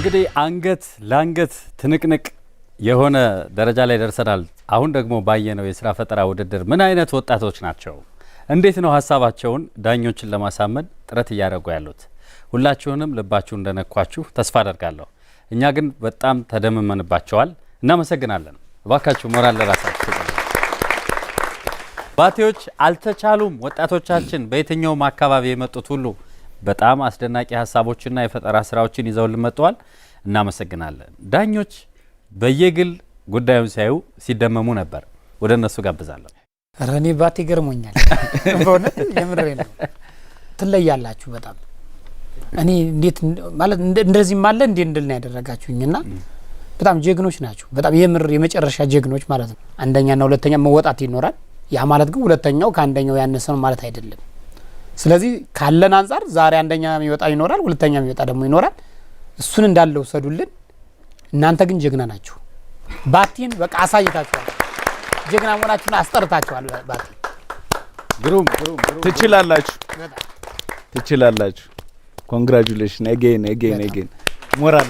እንግዲህ አንገት ላንገት ትንቅንቅ የሆነ ደረጃ ላይ ደርሰናል። አሁን ደግሞ ባየነው የስራ ፈጠራ ውድድር ምን አይነት ወጣቶች ናቸው? እንዴት ነው ሀሳባቸውን ዳኞችን ለማሳመን ጥረት እያደረጉ ያሉት? ሁላችሁንም ልባችሁ እንደነኳችሁ ተስፋ አደርጋለሁ። እኛ ግን በጣም ተደምመንባቸዋል። እናመሰግናለን። እባካችሁ ሞራል ለራሳችሁ። ባቲዎች አልተቻሉም። ወጣቶቻችን በየትኛውም አካባቢ የመጡት ሁሉ በጣም አስደናቂ ሀሳቦችና የፈጠራ ስራዎችን ይዘው ልመጥተዋል። እናመሰግናለን። ዳኞች በየግል ጉዳዩን ሲያዩ ሲደመሙ ነበር። ወደ እነሱ ጋብዛለሁ። ረኔ ባቲ ገርሞኛል። በእውነት የምሬ ነው። ትለያላችሁ በጣም። እኔ እንዴት ማለት እንደዚህ ማለ እንዴ እንድል ነው ያደረጋችሁኝና በጣም ጀግኖች ናችሁ። በጣም የምር የመጨረሻ ጀግኖች ማለት ነው። አንደኛና ሁለተኛ መወጣት ይኖራል። ያ ማለት ግን ሁለተኛው ከአንደኛው ያነሰ ነው ማለት አይደለም። ስለዚህ ካለን አንፃር ዛሬ አንደኛ የሚወጣ ይኖራል፣ ሁለተኛ የሚወጣ ደግሞ ይኖራል። እሱን እንዳለው ሰዱልን። እናንተ ግን ጀግና ናችሁ። ባቲን በቃ አሳይታችኋል። ጀግና መሆናችሁን አስጠርታችኋል። ባቲ ግሩም ትችላላችሁ፣ ትችላላችሁ። ኮንግራቹሌሽን አጌን ሞራል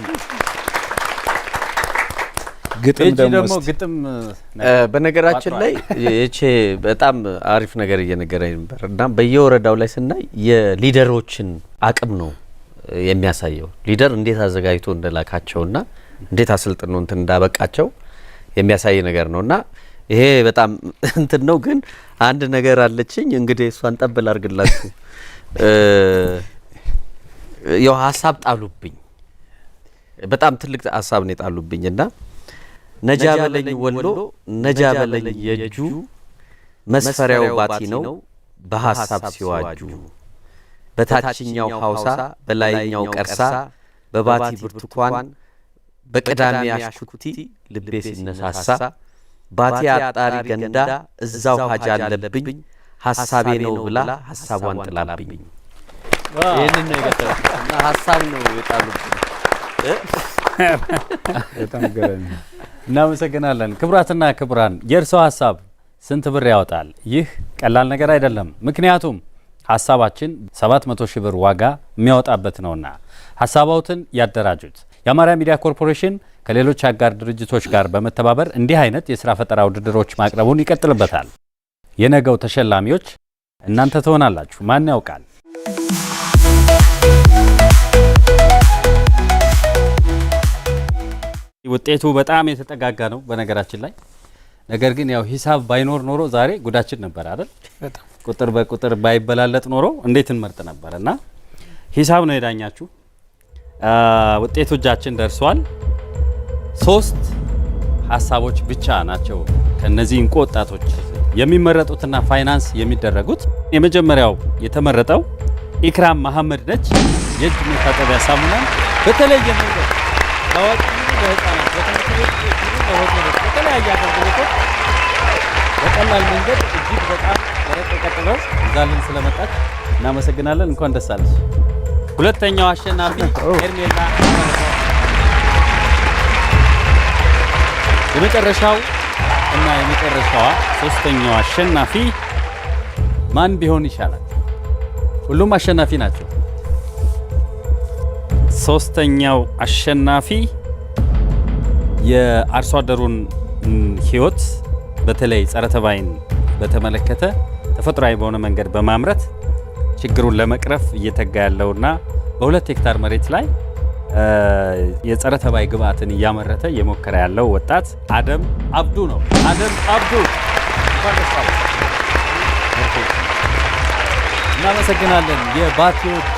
ግጥም ደግሞ ግጥም በነገራችን ላይ እቺ በጣም አሪፍ ነገር እየነገረኝ ነበር እና በየወረዳው ላይ ስናይ የሊደሮችን አቅም ነው የሚያሳየው። ሊደር እንዴት አዘጋጅቶ እንደላካቸውና እንዴት አሰልጥኖ እንትን እንዳበቃቸው የሚያሳይ ነገር ነውና ይሄ በጣም እንትን ነው። ግን አንድ ነገር አለችኝ እንግዲህ እሷን ጠብል አርግላችሁ ያው ሀሳብ ጣሉብኝ። በጣም ትልቅ ሀሳብ ነው ጣሉብኝና ነጃ በለኝ ወሎ ነጃ በለኝ የጁ መስፈሪያው ባቲ ነው በሐሳብ ሲዋጁ በታችኛው ሐውሳ በላይኛው ቀርሳ በባቲ ብርቱካን በቀዳሚ አሽኩቲ ልቤ ሲነሳሳ ባቲ አጣሪ ገንዳ እዛው ሀጃ አለብኝ ሐሳቤ ነው ብላ ሐሳቧን ጥላብኝ። ይሄንን ነው የገጠመና ሐሳብ ነው የጣሉብኝ። በጣም ገረመኝ። እናመሰግናለን። ክቡራትና ክቡራን የእርስዎ ሀሳብ ስንት ብር ያወጣል? ይህ ቀላል ነገር አይደለም። ምክንያቱም ሀሳባችን 700 ሺህ ብር ዋጋ የሚያወጣበት ነውና ሀሳባውትን ያደራጁት። የአማራ ሚዲያ ኮርፖሬሽን ከሌሎች አጋር ድርጅቶች ጋር በመተባበር እንዲህ አይነት የስራ ፈጠራ ውድድሮች ማቅረቡን ይቀጥልበታል። የነገው ተሸላሚዎች እናንተ ትሆናላችሁ። ማን ያውቃል? ውጤቱ በጣም የተጠጋጋ ነው በነገራችን ላይ። ነገር ግን ያው ሂሳብ ባይኖር ኖሮ ዛሬ ጉዳችን ነበር አይደል? በጣም ቁጥር በቁጥር ባይበላለጥ ኖሮ እንዴት እንመርጥ ነበርና ሂሳብ ነው የዳኛችሁ። ውጤቱ እጃችን ደርሷል። 3 ሀሳቦች ብቻ ናቸው ከነዚህ እንቁ ወጣቶች የሚመረጡትና ፋይናንስ የሚደረጉት። የመጀመሪያው የተመረጠው ኢክራም መሐመድ ነች። የእጅ መታጠቢያ ሳሙናን በተለየ መንገድ ታዋቂ በህፃናት በትምህርት ቤት በሆቴሎች በተለያየ አገልግሎቶች በቀላል መንገድ እጅግ በጣም በረቀቀ ጥበብ ይዛልን ስለመጣች እናመሰግናለን። እንኳን ደስ አለሽ። ሁለተኛው አሸናፊ ሄርሜላ። የመጨረሻው እና የመጨረሻዋ ሶስተኛው አሸናፊ ማን ቢሆን ይሻላል? ሁሉም አሸናፊ ናቸው። ሶስተኛው አሸናፊ የአርሶ አደሩን ህይወት በተለይ ጸረ ተባይን በተመለከተ ተፈጥሯዊ በሆነ መንገድ በማምረት ችግሩን ለመቅረፍ እየተጋ ያለውና በ2 ሄክታር መሬት ላይ የጸረ ተባይ ግብአትን እያመረተ እየሞከረ ያለው ወጣት አደም አብዱ ነው። አደም አብዱ እናመሰግናለን። የባቲዎች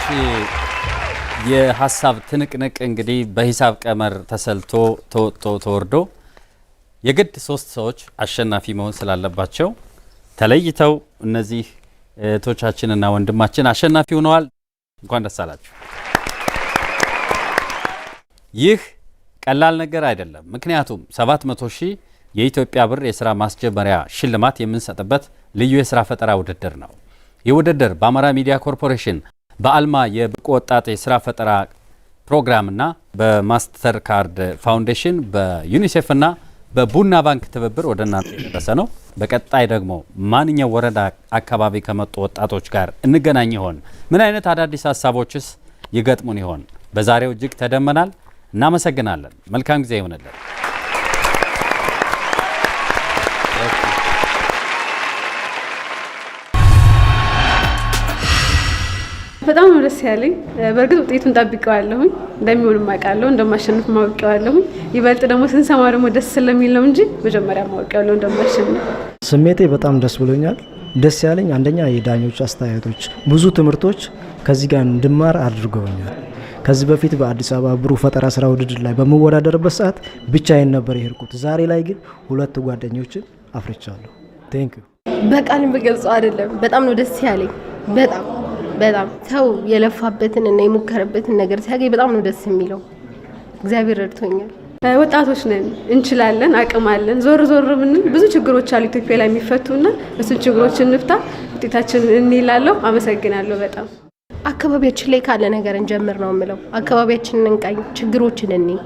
የሀሳብ ትንቅንቅ እንግዲህ በሂሳብ ቀመር ተሰልቶ ተወጥቶ ተወርዶ የግድ 3 ሰዎች አሸናፊ መሆን ስላለባቸው ተለይተው እነዚህ እህቶቻችንና ወንድማችን አሸናፊ ሆነዋል። እንኳን ደስ አላችሁ። ይህ ቀላል ነገር አይደለም። ምክንያቱም 700 ሺህ የኢትዮጵያ ብር የስራ ማስጀመሪያ ሽልማት የምንሰጥበት ልዩ የስራ ፈጠራ ውድድር ነው። ይህ ውድድር በአማራ ሚዲያ ኮርፖሬሽን በአልማ የብቁ ወጣት የስራ ፈጠራ ፕሮግራምና በማስተር ካርድ ፋውንዴሽን በዩኒሴፍና በቡና ባንክ ትብብር ወደ እናንተ የደረሰ ነው። በቀጣይ ደግሞ ማንኛው ወረዳ አካባቢ ከመጡ ወጣቶች ጋር እንገናኝ ይሆን? ምን አይነት አዳዲስ ሀሳቦችስ ይገጥሙን ይሆን? በዛሬው እጅግ ተደመናል። እናመሰግናለን። መልካም ጊዜ ይሁንልን። በጣም ነው ደስ ያለኝ። በእርግጥ ውጤቱን ጠብቀዋለሁኝ፣ እንደሚሆንም አውቃለሁ፣ እንደማሸንፍ ማውቀዋለሁኝ። ይበልጥ ደግሞ ስንሰማ ደግሞ ደስ ስለሚል ነው እንጂ መጀመሪያ ማውቀዋለሁ እንደማሸንፍ። ስሜቴ በጣም ደስ ብሎኛል። ደስ ያለኝ አንደኛ የዳኞች አስተያየቶች ብዙ ትምህርቶች ከዚህ ጋር እንድማር አድርገውኛል። ከዚህ በፊት በአዲስ አበባ ብሩህ ፈጠራ ስራ ውድድር ላይ በመወዳደርበት ሰዓት ብቻዬን ነበር የሄድኩት። ዛሬ ላይ ግን 2 ጓደኞችን አፍርቻለሁ። ቴንክ ዩ። በቃል በገልጸው አይደለም። በጣም ነው ደስ ያለኝ። በጣም ሰው የለፋበትን እና የሞከረበትን ነገር ሲያገኝ በጣም ነው ደስ የሚለው። እግዚአብሔር ረድቶኛል። ወጣቶች ነን፣ እንችላለን፣ አቅም አለን። ዞር ብንል ብዙ ችግሮች አሉ ኢትዮጵያ ላይ የሚፈቱና እሱን ችግሮች እንፍታ፣ ውጤታችንን እንይላለሁ። አመሰግናለሁ በጣም። አካባቢያችን ላይ ካለ ነገር እንጀምር ነው የምለው። አካባቢያችንን እንቃኝ፣ ችግሮችን እንይ።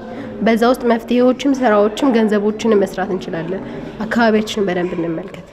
በዛ ውስጥ መፍትሄዎችም፣ ስራዎችም፣ ገንዘቦችንም መስራት እንችላለን። አካባቢያችንን በደንብ እንመልከት።